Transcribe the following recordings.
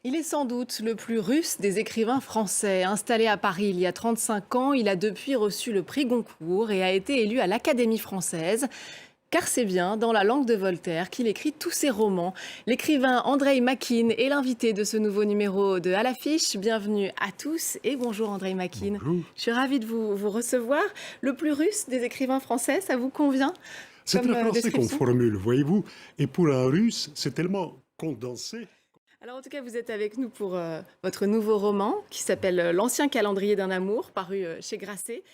Il est sans doute le plus russe des écrivains français. Installé à Paris il y a 35 ans, il a depuis reçu le prix Goncourt et a été élu à l'Académie française. Car c'est bien dans la langue de Voltaire qu'il écrit tous ses romans. L'écrivain Andreï Makine est l'invité de ce nouveau numéro de À l'affiche. Bienvenue à tous et bonjour Andreï Makine. Bonjour. Je suis ravie de vous recevoir. Le plus russe des écrivains français, ça vous convient C'est comme très français comme description? formule, voyez-vous. Et pour un russe, c'est tellement condensé. Alors en tout cas, vous êtes avec nous pour votre nouveau roman qui s'appelle L'Ancien calendrier d'un amour, paru chez Grasset.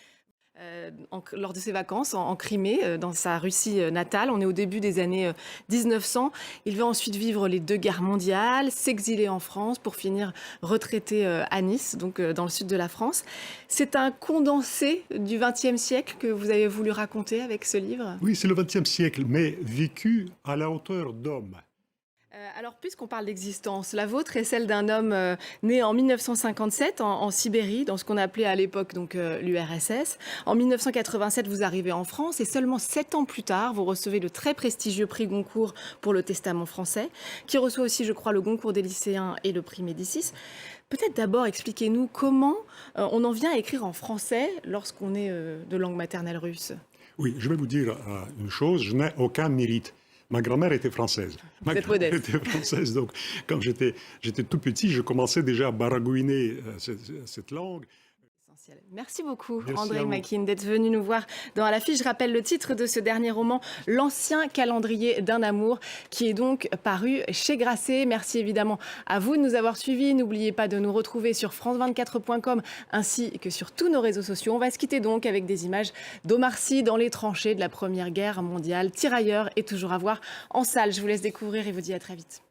Lors de ses vacances en Crimée, dans sa Russie natale. On est au début des années 1900. Il va ensuite vivre les deux guerres mondiales, s'exiler en France pour finir retraité à Nice, donc dans le sud de la France. C'est un condensé du XXe siècle que vous avez voulu raconter avec ce livre. Oui, c'est le XXe siècle, mais vécu à la hauteur d'homme. Alors, puisqu'on parle d'existence, la vôtre est celle d'un homme né en 1957 en Sibérie, dans ce qu'on appelait à l'époque donc l'URSS. En 1987, vous arrivez en France et seulement 7 ans plus tard, vous recevez le très prestigieux prix Goncourt pour le Testament français, qui reçoit aussi, je crois, le Goncourt des lycéens et le prix Médicis. Peut-être d'abord, expliquez-nous comment on en vient à écrire en français lorsqu'on est de langue maternelle russe. Oui, je vais vous dire une chose, je n'ai aucun mérite. Ma grand-mère était française. Ma êtes grand-mère modeste. était française, donc quand j'étais tout petit, je commençais déjà à baragouiner cette langue. Essentiel. Merci beaucoup, Merci à Andreï vous. Makine, d'être venu nous voir dans À l'affiche. Je rappelle le titre de ce dernier roman, L'Ancien calendrier d'un amour, qui est donc paru chez Grasset. Merci évidemment à vous de nous avoir suivis. N'oubliez pas de nous retrouver sur france24.com ainsi que sur tous nos réseaux sociaux. On va se quitter donc avec des images d'Omar Sy dans les tranchées de la Première Guerre mondiale. Tirailleurs est toujours à voir en salle. Je vous laisse découvrir et vous dis à très vite.